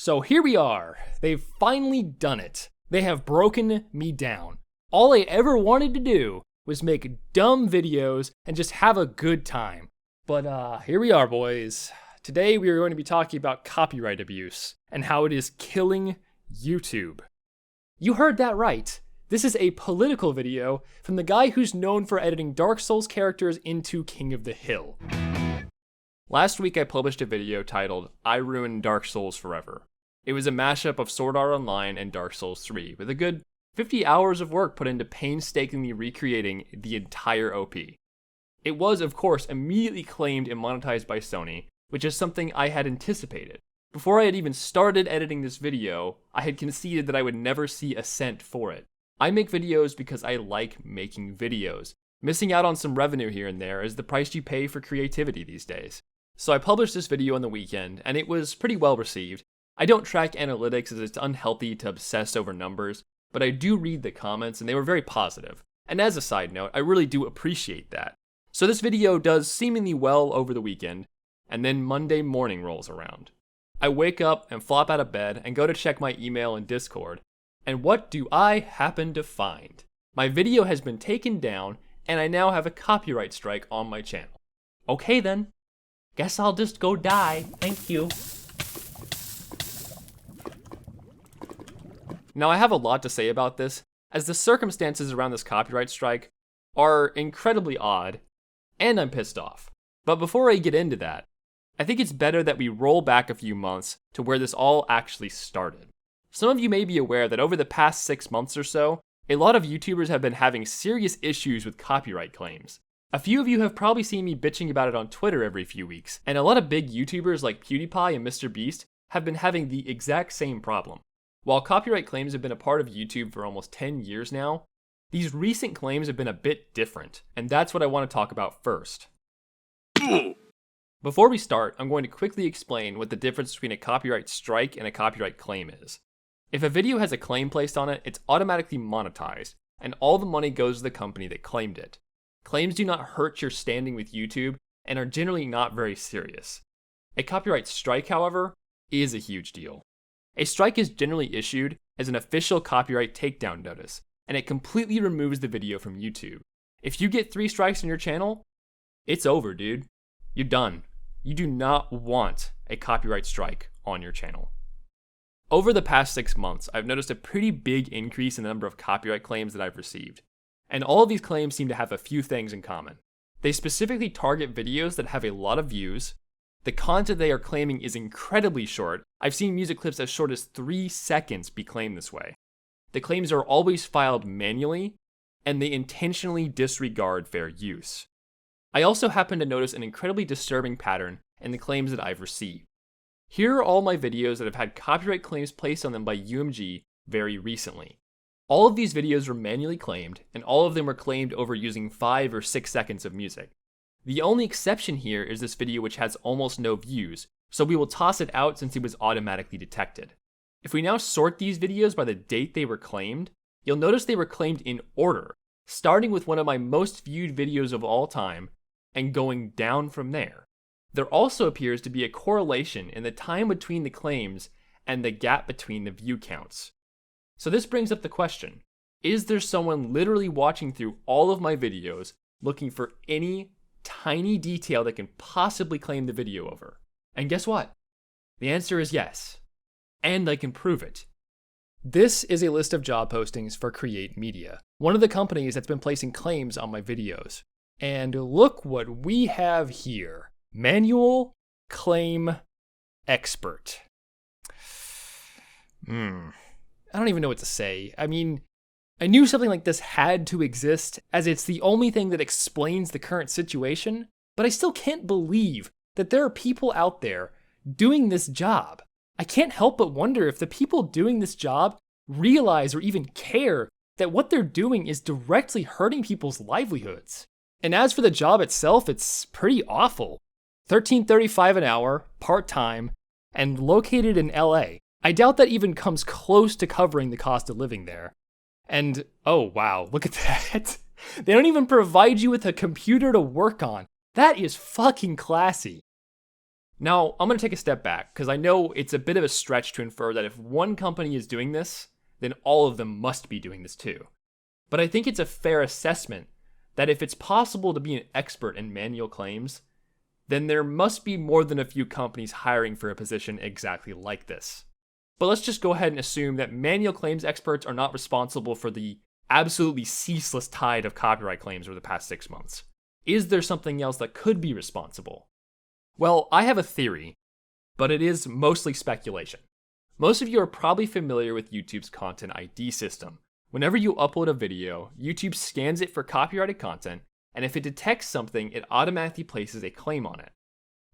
So here we are. They've finally done it. They have broken me down. All I ever wanted to do was make dumb videos and just have a good time. But here we are, boys. Today we are going to be talking about copyright abuse and how it is killing YouTube. You heard that right. This is a political video from the guy who's known for editing Dark Souls characters into King of the Hill. Last week I published a video titled, I Ruined Dark Souls Forever. It was a mashup of Sword Art Online and Dark Souls 3, with a good 50 hours of work put into painstakingly recreating the entire OP. It was, of course, immediately claimed and monetized by Sony, which is something I had anticipated. Before I had even started editing this video, I had conceded that I would never see a cent for it. I make videos because I like making videos. Missing out on some revenue here and there is the price you pay for creativity these days. So I published this video on the weekend, and it was pretty well received. I don't track analytics as it's unhealthy to obsess over numbers, but I do read the comments and they were very positive. And as a side note, I really do appreciate that. So this video does seemingly well over the weekend, and then Monday morning rolls around. I wake up and flop out of bed and go to check my email and Discord, and what do I happen to find? My video has been taken down, and I now have a copyright strike on my channel. Okay then, guess I'll just go die, thank you. Now I have a lot to say about this, as the circumstances around this copyright strike are incredibly odd, and I'm pissed off. But before I get into that, I think it's better that we roll back a few months to where this all actually started. Some of you may be aware that over the past 6 months or so, a lot of YouTubers have been having serious issues with copyright claims. A few of you have probably seen me bitching about it on Twitter every few weeks, and a lot of big YouTubers like PewDiePie and MrBeast have been having the exact same problem. While copyright claims have been a part of YouTube for almost 10 years now, these recent claims have been a bit different, and that's what I want to talk about first. Before we start, I'm going to quickly explain what the difference between a copyright strike and a copyright claim is. If a video has a claim placed on it, it's automatically monetized, and all the money goes to the company that claimed it. Claims do not hurt your standing with YouTube, and are generally not very serious. A copyright strike, however, is a huge deal. A strike is generally issued as an official copyright takedown notice, and it completely removes the video from YouTube. If you get 3 strikes on your channel, it's over, dude. You're done. You do not want a copyright strike on your channel. Over the past 6 months, I've noticed a pretty big increase in the number of copyright claims that I've received. And all of these claims seem to have a few things in common. They specifically target videos that have a lot of views. The content they are claiming is incredibly short. I've seen music clips as short as 3 seconds be claimed this way. The claims are always filed manually, and they intentionally disregard fair use. I also happen to notice an incredibly disturbing pattern in the claims that I've received. Here are all my videos that have had copyright claims placed on them by UMG very recently. All of these videos were manually claimed, and all of them were claimed over using 5 or 6 seconds of music. The only exception here is this video which has almost no views, so we will toss it out since it was automatically detected. If we now sort these videos by the date they were claimed, you'll notice they were claimed in order, starting with one of my most viewed videos of all time, and going down from there. There also appears to be a correlation in the time between the claims and the gap between the view counts. So this brings up the question, is there someone literally watching through all of my videos looking for any tiny detail that can possibly claim the video over? And guess what? The answer is yes. And I can prove it. This is a list of job postings for Create Media, one of the companies that's been placing claims on my videos. And look what we have here. Manual Claim Expert. I don't even know what to say. I mean, I knew something like this had to exist, as it's the only thing that explains the current situation, but I still can't believe that there are people out there doing this job. I can't help but wonder if the people doing this job realize or even care that what they're doing is directly hurting people's livelihoods. And as for the job itself, it's pretty awful. $13.35 an hour, part-time, and located in LA. I doubt that even comes close to covering the cost of living there. And, oh wow, look at that. They don't even provide you with a computer to work on. That is fucking classy. Now, I'm going to take a step back, because I know it's a bit of a stretch to infer that if one company is doing this, then all of them must be doing this too. But I think it's a fair assessment that if it's possible to be an expert in manual claims, then there must be more than a few companies hiring for a position exactly like this. But let's just go ahead and assume that manual claims experts are not responsible for the absolutely ceaseless tide of copyright claims over the past 6 months. Is there something else that could be responsible? Well, I have a theory, but it is mostly speculation. Most of you are probably familiar with YouTube's Content ID system. Whenever you upload a video, YouTube scans it for copyrighted content, and if it detects something, it automatically places a claim on it.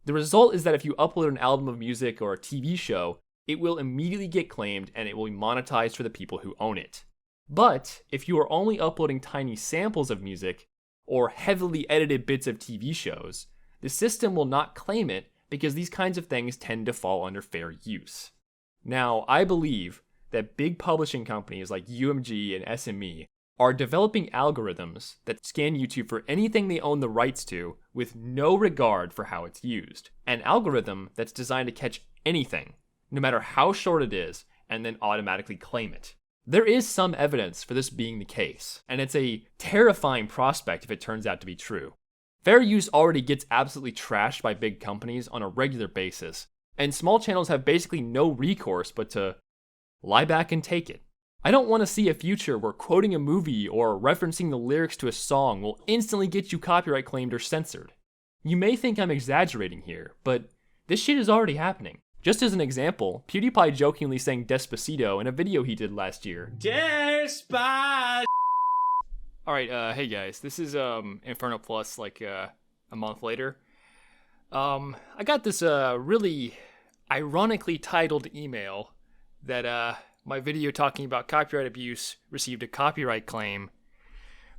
The result is that if you upload an album of music or a TV show, it will immediately get claimed and it will be monetized for the people who own it. But if you are only uploading tiny samples of music or heavily edited bits of TV shows, the system will not claim it because these kinds of things tend to fall under fair use. Now, I believe that big publishing companies like UMG and SME are developing algorithms that scan YouTube for anything they own the rights to with no regard for how it's used. An algorithm that's designed to catch anything, no matter how short it is, and then automatically claim it. There is some evidence for this being the case, and it's a terrifying prospect if it turns out to be true. Fair use already gets absolutely trashed by big companies on a regular basis, and small channels have basically no recourse but to lie back and take it. I don't want to see a future where quoting a movie or referencing the lyrics to a song will instantly get you copyright claimed or censored. You may think I'm exaggerating here, but this shit is already happening. Just as an example, PewDiePie jokingly sang Despacito in a video he did last year. Despacito! Alright, hey guys, this is Inferno Plus like a month later. I got this really ironically titled email that my video talking about copyright abuse received a copyright claim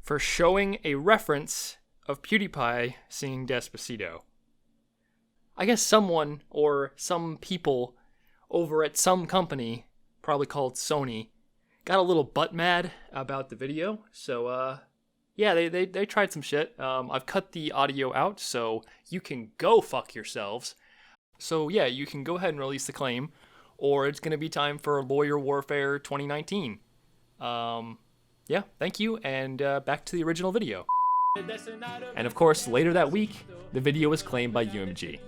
for showing a reference of PewDiePie singing Despacito. I guess someone or some people over at some company, probably called Sony, got a little butt mad about the video. So, yeah, they tried some shit. I've cut the audio out, so you can go fuck yourselves. So, yeah, you can go ahead and release the claim, or it's going to be time for Lawyer Warfare 2019. Yeah, thank you, and back to the original video. And of course, later that week, the video was claimed by UMG.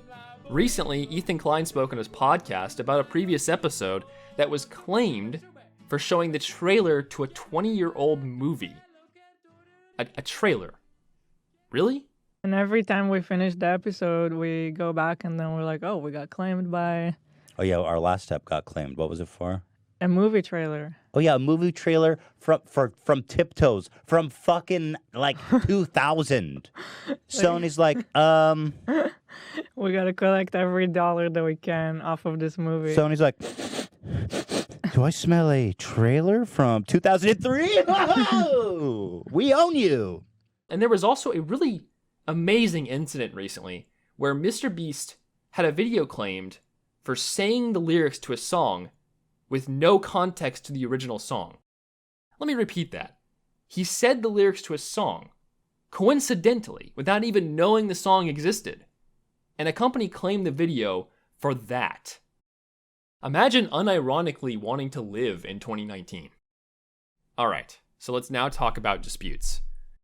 Recently, Ethan Klein spoke on his podcast about a previous episode that was claimed for showing the trailer to a 20-year-old movie. A trailer. Really? And every time we finish the episode, we go back and then we're like, oh, we got claimed by... Oh, yeah, our last step got claimed. What was it for? a movie trailer. Oh, yeah, a movie trailer from Tiptoes, from fucking, like, 2000. Sony's like, We gotta collect every dollar that we can off of this movie. Sony's like, do I smell a trailer from 2003? Oh, we own you. And there was also a really amazing incident recently where Mr. Beast had a video claimed for saying the lyrics to a song with no context to the original song. Let me repeat that. He said the lyrics to a song, coincidentally, without even knowing the song existed. And a company claimed the video for that. Imagine unironically wanting to live in 2019. Alright, so let's now talk about disputes.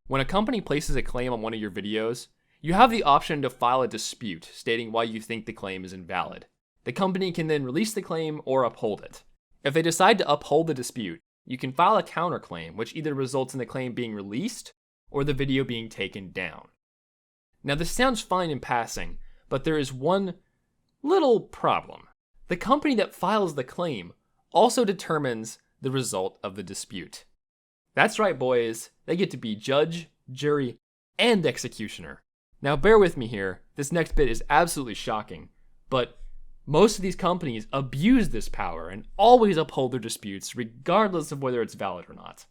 When a company places a claim on one of your videos, you have the option to file a dispute stating why you think the claim is invalid. The company can then release the claim or uphold it. If they decide to uphold the dispute, you can file a counterclaim, which either results in the claim being released or the video being taken down. Now, this sounds fine in passing, but there is one little problem. The company that files the claim also determines the result of the dispute. That's right, boys. They get to be judge, jury, and executioner. Now, bear with me here. This next bit is absolutely shocking, but most of these companies abuse this power and always uphold their disputes regardless of whether it's valid or not.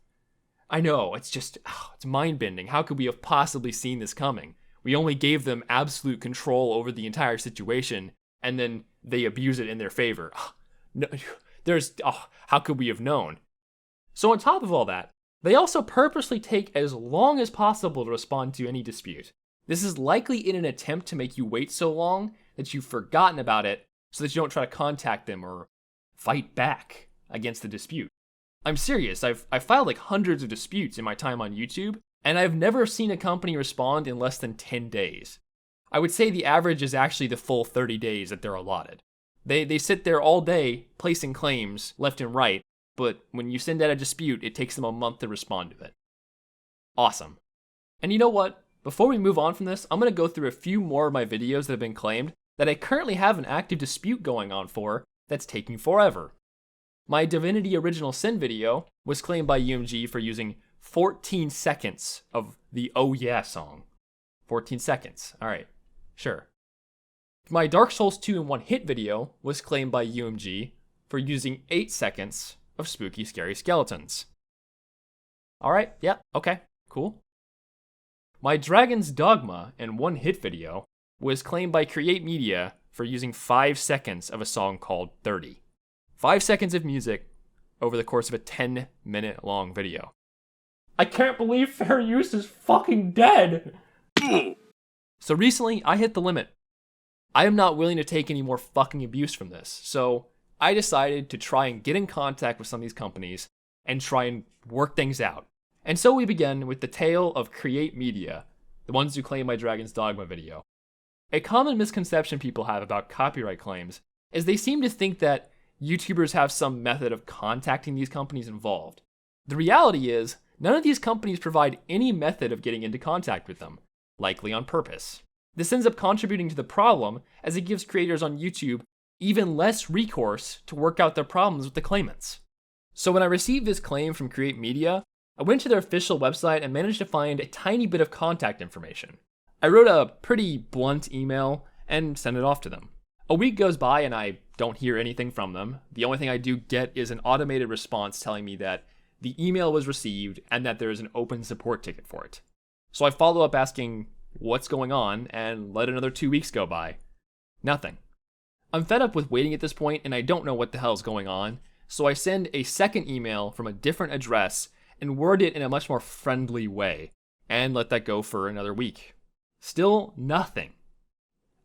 I know, it's mind-bending. How could we have possibly seen this coming? We only gave them absolute control over the entire situation, and then they abuse it in their favor. How could we have known? So on top of all that, they also purposely take as long as possible to respond to any dispute. This is likely in an attempt to make you wait so long that you've forgotten about it so that you don't try to contact them or fight back against the dispute. I'm serious, I've filed like hundreds of disputes in my time on YouTube, and I've never seen a company respond in less than 10 days. I would say the average is actually the full 30 days that they're allotted. They sit there all day placing claims left and right, but when you send out a dispute, it takes them a month to respond to it. Awesome. And you know what? Before we move on from this, I'm going to go through a few more of my videos that have been claimed that I currently have an active dispute going on for that's taking forever. My Divinity Original Sin video was claimed by UMG for using 14 seconds of the Oh Yeah song. 14 seconds. Alright, sure. My Dark Souls 2 in One Hit video was claimed by UMG for using 8 seconds of Spooky Scary Skeletons. Alright, yeah, okay, cool. My Dragon's Dogma and One Hit video was claimed by Create Media for using 5 seconds of a song called 30. 5 seconds of music over the course of a 10-minute long video. I can't believe fair use is fucking dead! So recently, I hit the limit. I am not willing to take any more fucking abuse from this, so I decided to try and get in contact with some of these companies and try and work things out. And so we begin with the tale of Create Media, the ones who claim my Dragon's Dogma video. A common misconception people have about copyright claims is they seem to think that YouTubers have some method of contacting these companies involved. The reality is, none of these companies provide any method of getting into contact with them, likely on purpose. This ends up contributing to the problem as it gives creators on YouTube even less recourse to work out their problems with the claimants. So when I received this claim from Create Media, I went to their official website and managed to find a tiny bit of contact information. I wrote a pretty blunt email and sent it off to them. A week goes by and I don't hear anything from them. The only thing I do get is an automated response telling me that the email was received and that there is an open support ticket for it. So I follow up asking what's going on and let another 2 weeks go by. Nothing. I'm fed up with waiting at this point and I don't know what the hell is going on, so I send a second email from a different address and word it in a much more friendly way, and let that go for another week. Still nothing.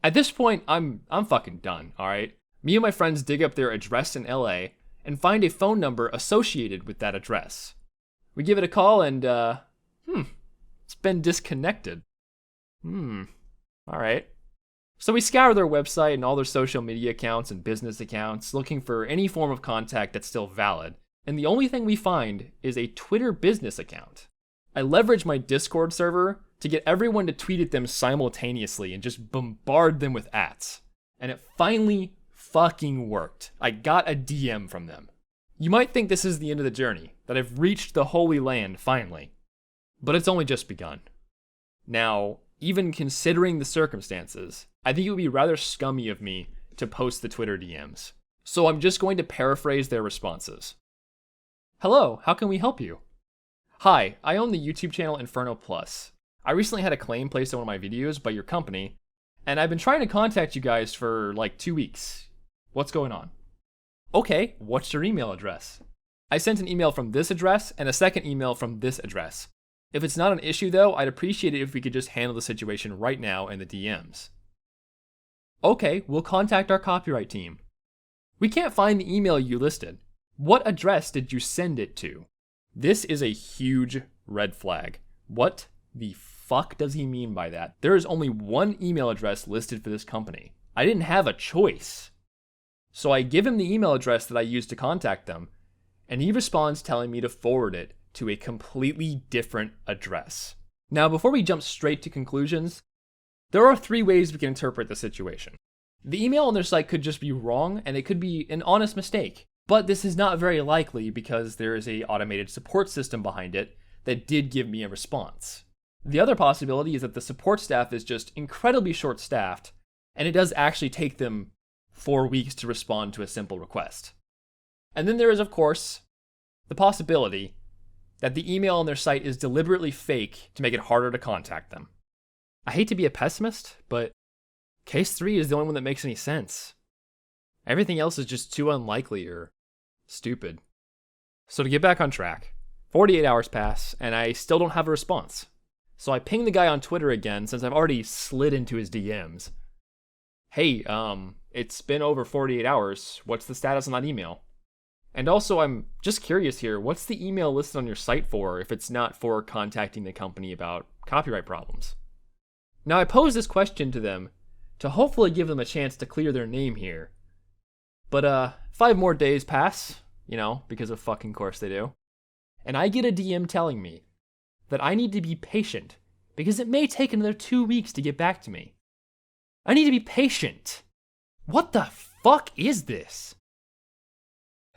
At this point, I'm fucking done, alright? Me and my friends dig up their address in LA and find a phone number associated with that address. We give it a call and, it's been disconnected. Alright. So we scour their website and all their social media accounts and business accounts, looking for any form of contact that's still valid, and the only thing we find is a Twitter business account. I leverage my Discord server to get everyone to tweet at them simultaneously and just bombard them with ats. And it finally fucking worked. I got a DM from them. You might think this is the end of the journey, that I've reached the Holy Land finally. But it's only just begun. Now, even considering the circumstances, I think it would be rather scummy of me to post the Twitter DMs. So I'm just going to paraphrase their responses. Hello, how can we help you? Hi, I own the YouTube channel Inferno Plus. I recently had a claim placed on one of my videos by your company, and I've been trying to contact you guys for like 2 weeks. What's going on? Okay, what's your email address? I sent an email from this address and a second email from this address. If it's not an issue though, I'd appreciate it if we could just handle the situation right now in the DMs. Okay, we'll contact our copyright team. We can't find the email you listed. What address did you send it to? This is a huge red flag. What the fuck does he mean by that? There is only one email address listed for this company. I didn't have a choice. So I give him the email address that I used to contact them, and he responds telling me to forward it to a completely different address. Now, before we jump straight to conclusions, there are 3 ways we can interpret the situation. The email on their site could just be wrong, and it could be an honest mistake. But this is not very likely because there is an automated support system behind it that did give me a response. The other possibility is that the support staff is just incredibly short-staffed, and it does actually take them 4 weeks to respond to a simple request. And then there is, of course, the possibility that the email on their site is deliberately fake to make it harder to contact them. I hate to be a pessimist, but case 3 is the only one that makes any sense. Everything else is just too unlikely or stupid. So to get back on track, 48 hours pass, and I still don't have a response. So I ping the guy on Twitter again, since I've already slid into his DMs. hey, it's been over 48 hours. What's the status on that email? And also, I'm just curious here, what's the email listed on your site for if it's not for contacting the company about copyright problems? Now, I pose this question to them to hopefully give them a chance to clear their name here. But 5 more days pass, because of fucking course they do. And I get a DM telling me that I need to be patient because it may take another 2 weeks to get back to me. I need to be patient. What the fuck is this?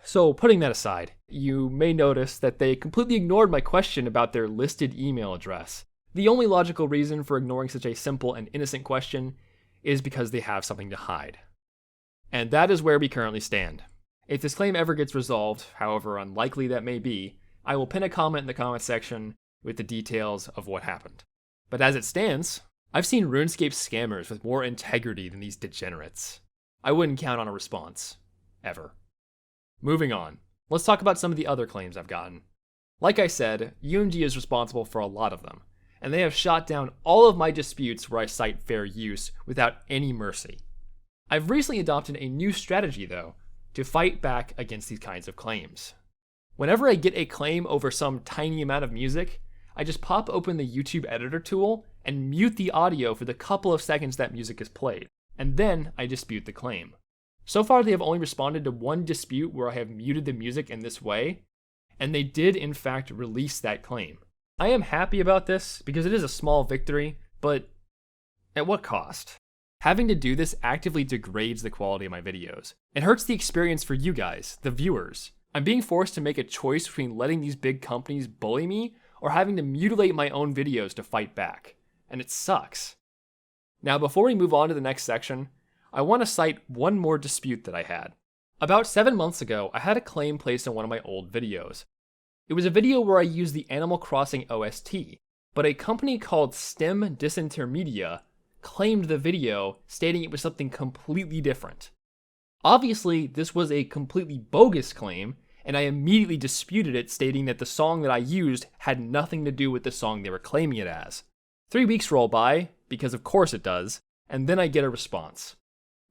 So, putting that aside, you may notice that they completely ignored my question about their listed email address. The only logical reason for ignoring such a simple and innocent question is because they have something to hide. And that is where we currently stand. If this claim ever gets resolved, however unlikely that may be, I will pin a comment in the comment section with the details of what happened. But as it stands, I've seen RuneScape scammers with more integrity than these degenerates. I wouldn't count on a response. Ever. Moving on, let's talk about some of the other claims I've gotten. Like I said, UMG is responsible for a lot of them, and they have shot down all of my disputes where I cite fair use without any mercy. I've recently adopted a new strategy, though, to fight back against these kinds of claims. Whenever I get a claim over some tiny amount of music, I just pop open the YouTube editor tool and mute the audio for the couple of seconds that music is played, and then I dispute the claim. So far, they have only responded to one dispute where I have muted the music in this way, and they did in fact release that claim. I am happy about this because it is a small victory, but at what cost? Having to do this actively degrades the quality of my videos. It hurts the experience for you guys, the viewers. I'm being forced to make a choice between letting these big companies bully me or having to mutilate my own videos to fight back, and it sucks. Now, before we move on to the next section, I want to cite one more dispute that I had. About 7 months ago, I had a claim placed on one of my old videos. It was a video where I used the Animal Crossing OST, but a company called STEM Disintermedia claimed the video, stating it was something completely different. Obviously, this was a completely bogus claim, and I immediately disputed it, stating that the song that I used had nothing to do with the song they were claiming it as. 3 weeks roll by, because of course it does, and then I get a response.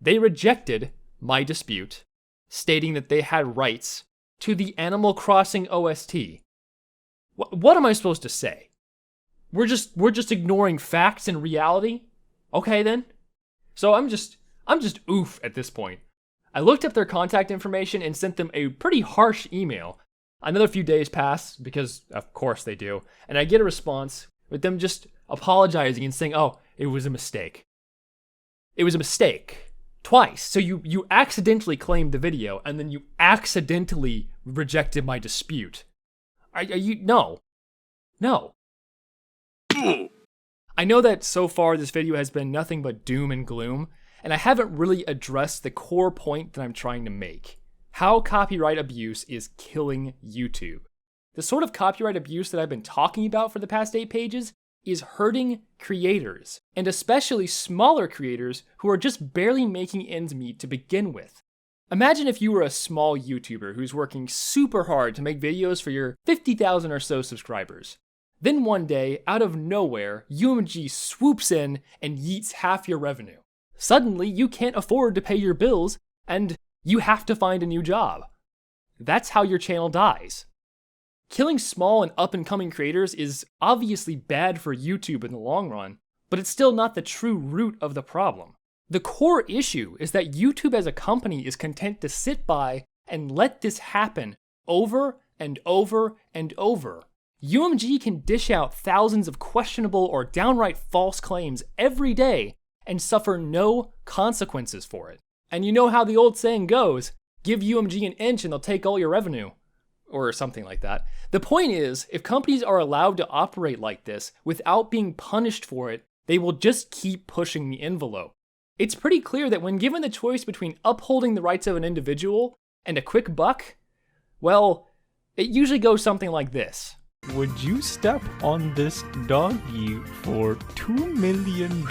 They rejected my dispute, stating that they had rights to the Animal Crossing OST. What am I supposed to say? We're just ignoring facts and reality? Okay then. So I'm just oof at this point. I looked up their contact information and sent them a pretty harsh email. Another few days pass, because of course they do, and I get a response with them just apologizing and saying, oh, it was a mistake. It was a mistake. Twice. So you accidentally claimed the video, and then you accidentally rejected my dispute. Are you? No. I know that so far this video has been nothing but doom and gloom, and I haven't really addressed the core point that I'm trying to make. How copyright abuse is killing YouTube. The sort of copyright abuse that I've been talking about for the past 8 pages is hurting creators, and especially smaller creators who are just barely making ends meet to begin with. Imagine if you were a small YouTuber who's working super hard to make videos for your 50,000 or so subscribers. Then one day, out of nowhere, UMG swoops in and yeets half your revenue. Suddenly, you can't afford to pay your bills, and you have to find a new job. That's how your channel dies. Killing small and up-and-coming creators is obviously bad for YouTube in the long run, but it's still not the true root of the problem. The core issue is that YouTube as a company is content to sit by and let this happen over and over and over. UMG can dish out thousands of questionable or downright false claims every day and suffer no consequences for it. And you know how the old saying goes, give UMG an inch and they'll take all your revenue. Or something like that. The point is, if companies are allowed to operate like this without being punished for it, they will just keep pushing the envelope. It's pretty clear that when given the choice between upholding the rights of an individual and a quick buck, well, it usually goes something like this. Would you step on this doggy for $2 million?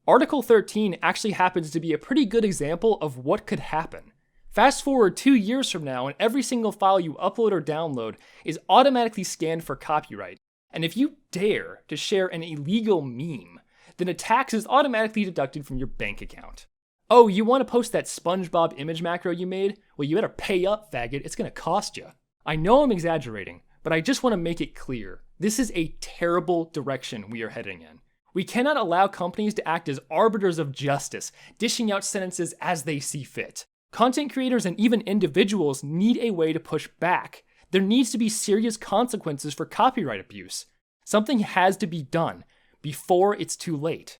Article 13 actually happens to be a pretty good example of what could happen. Fast forward 2 years from now, and every single file you upload or download is automatically scanned for copyright. And if you dare to share an illegal meme, then a tax is automatically deducted from your bank account. Oh, you want to post that SpongeBob image macro you made? Well, you better pay up, faggot. It's going to cost you. I know I'm exaggerating, but I just want to make it clear. This is a terrible direction we are heading in. We cannot allow companies to act as arbiters of justice, dishing out sentences as they see fit. Content creators and even individuals need a way to push back. There needs to be serious consequences for copyright abuse. Something has to be done before it's too late.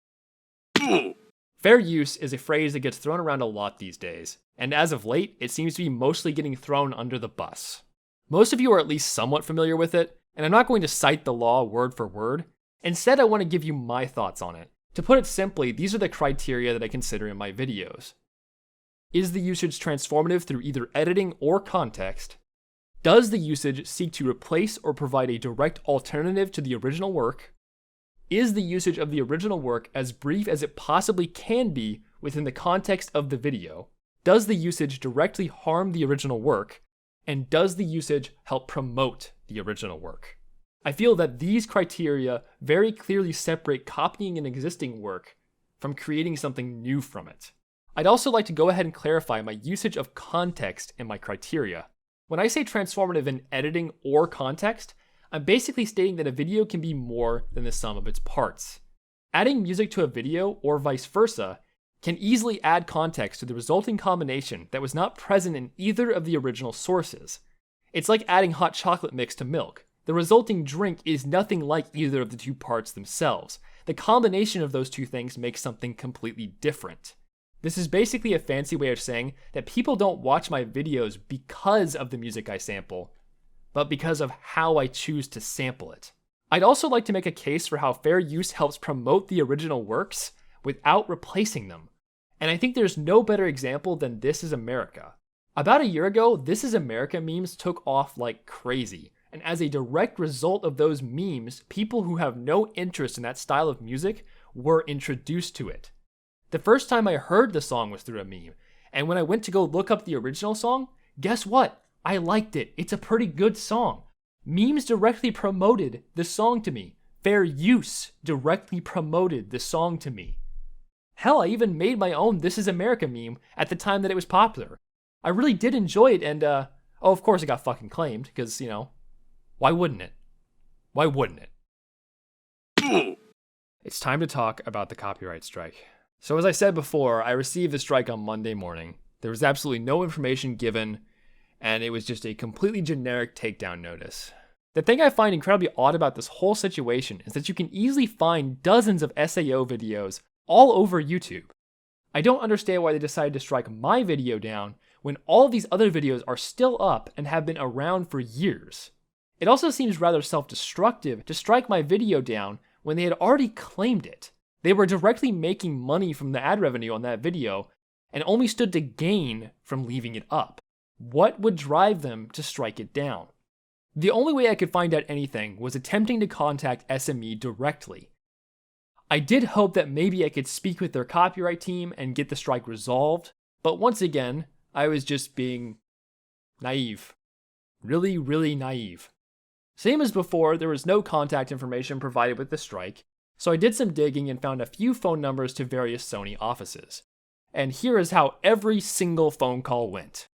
Fair use is a phrase that gets thrown around a lot these days, and as of late, it seems to be mostly getting thrown under the bus. Most of you are at least somewhat familiar with it, and I'm not going to cite the law word for word. Instead, I want to give you my thoughts on it. To put it simply, these are the criteria that I consider in my videos. Is the usage transformative through either editing or context? Does the usage seek to replace or provide a direct alternative to the original work? Is the usage of the original work as brief as it possibly can be within the context of the video? Does the usage directly harm the original work? And does the usage help promote the original work? I feel that these criteria very clearly separate copying an existing work from creating something new from it. I'd also like to go ahead and clarify my usage of context in my criteria. When I say transformative in editing or context, I'm basically stating that a video can be more than the sum of its parts. Adding music to a video, or vice versa, can easily add context to the resulting combination that was not present in either of the original sources. It's like adding hot chocolate mix to milk. The resulting drink is nothing like either of the two parts themselves. The combination of those two things makes something completely different. This is basically a fancy way of saying that people don't watch my videos because of the music I sample, but because of how I choose to sample it. I'd also like to make a case for how fair use helps promote the original works without replacing them. And I think there's no better example than This Is America. About a year ago, This Is America memes took off like crazy. And as a direct result of those memes, people who have no interest in that style of music were introduced to it. The first time I heard the song was through a meme. And when I went to go look up the original song, guess what? I liked it. It's a pretty good song. Memes directly promoted the song to me. Fair use directly promoted the song to me. Hell, I even made my own This Is America meme at the time that it was popular. I really did enjoy it, and of course it got fucking claimed, because, why wouldn't it? Why wouldn't it? It's time to talk about the copyright strike. So as I said before, I received the strike on Monday morning. There was absolutely no information given, and it was just a completely generic takedown notice. The thing I find incredibly odd about this whole situation is that you can easily find dozens of SAO videos all over YouTube. I don't understand why they decided to strike my video down when all these other videos are still up and have been around for years. It also seems rather self-destructive to strike my video down when they had already claimed it. They were directly making money from the ad revenue on that video and only stood to gain from leaving it up. What would drive them to strike it down? The only way I could find out anything was attempting to contact SME directly. I did hope that maybe I could speak with their copyright team and get the strike resolved, but once again, I was just being naive. Really, really naive. Same as before, there was no contact information provided with the strike, so I did some digging and found a few phone numbers to various Sony offices. And here is how every single phone call went.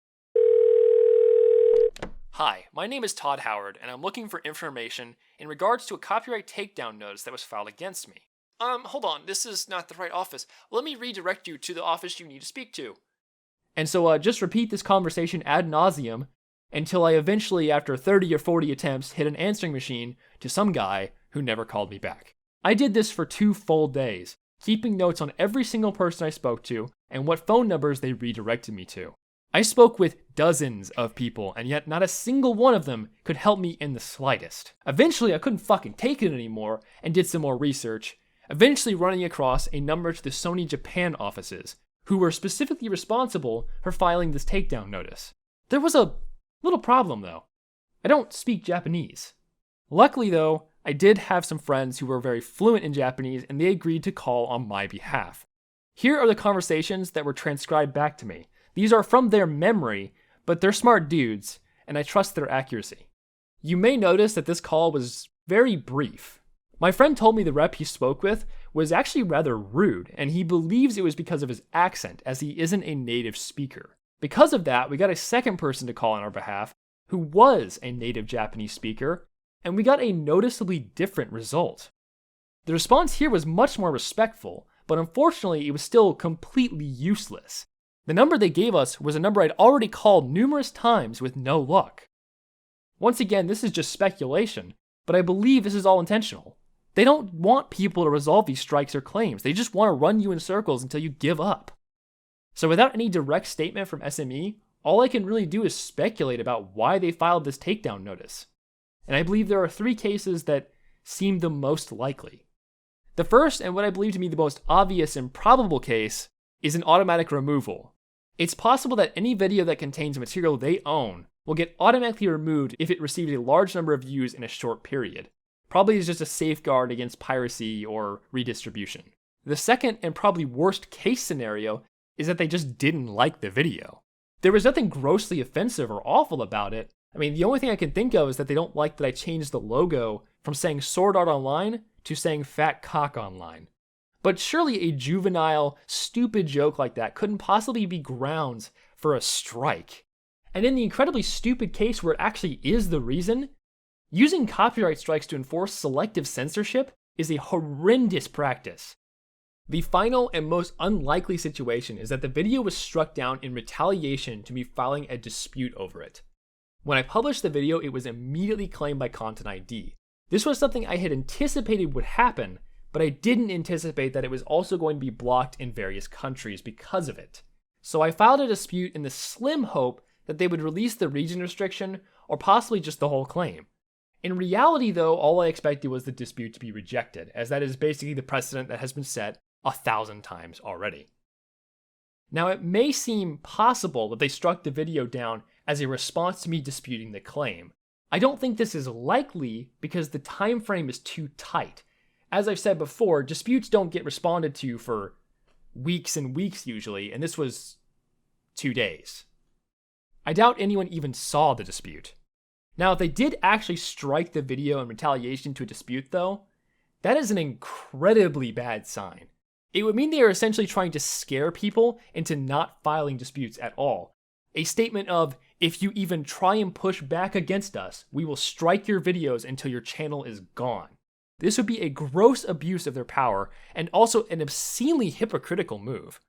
Hi, my name is Todd Howard, and I'm looking for information in regards to a copyright takedown notice that was filed against me. Hold on, this is not the right office. Let me redirect you to the office you need to speak to. And so just repeat this conversation ad nauseum until I eventually, after 30 or 40 attempts, hit an answering machine to some guy who never called me back. I did this for 2 full days, keeping notes on every single person I spoke to and what phone numbers they redirected me to. I spoke with dozens of people, and yet not a single one of them could help me in the slightest. Eventually, I couldn't fucking take it anymore and did some more research, eventually running across a number to the Sony Japan offices, who were specifically responsible for filing this takedown notice. There was a little problem though. I don't speak Japanese. Luckily though, I did have some friends who were very fluent in Japanese and they agreed to call on my behalf. Here are the conversations that were transcribed back to me. These are from their memory, but they're smart dudes, and I trust their accuracy. You may notice that this call was very brief. My friend told me the rep he spoke with was actually rather rude, and he believes it was because of his accent, as he isn't a native speaker. Because of that, we got a second person to call on our behalf, who was a native Japanese speaker, and we got a noticeably different result. The response here was much more respectful, but unfortunately it was still completely useless. The number they gave us was a number I'd already called numerous times with no luck. Once again, this is just speculation, but I believe this is all intentional. They don't want people to resolve these strikes or claims, they just want to run you in circles until you give up. So without any direct statement from SME, all I can really do is speculate about why they filed this takedown notice. And I believe there are 3 cases that seem the most likely. The first, and what I believe to be the most obvious and probable case, is an automatic removal. It's possible that any video that contains material they own will get automatically removed if it receives a large number of views in a short period. Probably is just a safeguard against piracy or redistribution. The second and probably worst case scenario is that they just didn't like the video. There was nothing grossly offensive or awful about it. I mean, the only thing I can think of is that they don't like that I changed the logo from saying Sword Art Online to saying Fat Cock Online. But surely a juvenile, stupid joke like that couldn't possibly be grounds for a strike. And in the incredibly stupid case where it actually is the reason, using copyright strikes to enforce selective censorship is a horrendous practice. The final and most unlikely situation is that the video was struck down in retaliation to me filing a dispute over it. When I published the video, it was immediately claimed by Content ID. This was something I had anticipated would happen, but I didn't anticipate that it was also going to be blocked in various countries because of it. So I filed a dispute in the slim hope that they would release the region restriction or possibly just the whole claim. In reality, though, all I expected was the dispute to be rejected, as that is basically the precedent that has been set 1,000 times already. Now, it may seem possible that they struck the video down as a response to me disputing the claim. I don't think this is likely because the time frame is too tight. As I've said before, disputes don't get responded to for weeks and weeks usually, and this was 2 days. I doubt anyone even saw the dispute. Now, if they did actually strike the video in retaliation to a dispute, though, that is an incredibly bad sign. It would mean they are essentially trying to scare people into not filing disputes at all. A statement of, if you even try and push back against us, we will strike your videos until your channel is gone. This would be a gross abuse of their power and also an obscenely hypocritical move.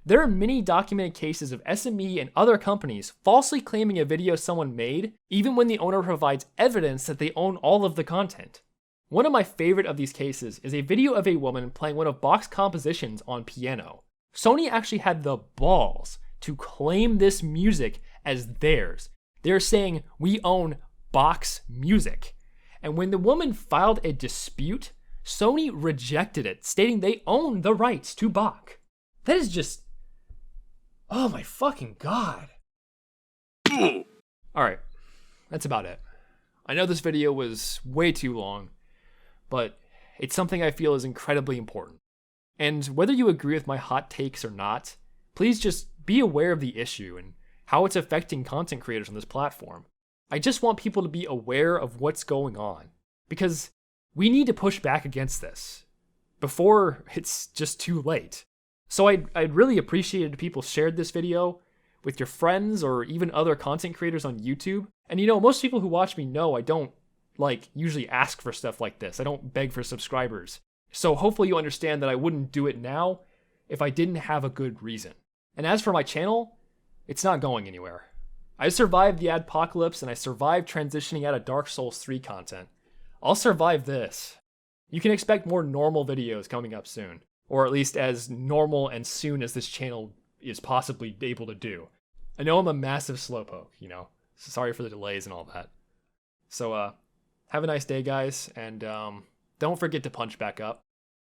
There are many documented cases of SME and other companies falsely claiming a video someone made, even when the owner provides evidence that they own all of the content. One of my favorite of these cases is a video of a woman playing one of Bach's compositions on piano. Sony actually had the balls to claim this music as theirs. They're saying, we own Bach's music. And when the woman filed a dispute, Sony rejected it, stating they own the rights to Bach. That is just... oh my fucking god. Alright, that's about it. I know this video was way too long, but it's something I feel is incredibly important. And whether you agree with my hot takes or not, please just be aware of the issue and how it's affecting content creators on this platform. I just want people to be aware of what's going on, because we need to push back against this before it's just too late. So I'd really appreciate it if people shared this video with your friends or even other content creators on YouTube. And most people who watch me know I don't usually ask for stuff like this. I don't beg for subscribers. So hopefully you understand that I wouldn't do it now if I didn't have a good reason. And as for my channel, it's not going anywhere. I survived the adpocalypse and I survived transitioning out of Dark Souls 3 content. I'll survive this. You can expect more normal videos coming up soon. Or at least as normal and soon as this channel is possibly able to do. I know I'm a massive slowpoke, Sorry for the delays and all that. So, have a nice day, guys, and don't forget to punch back up.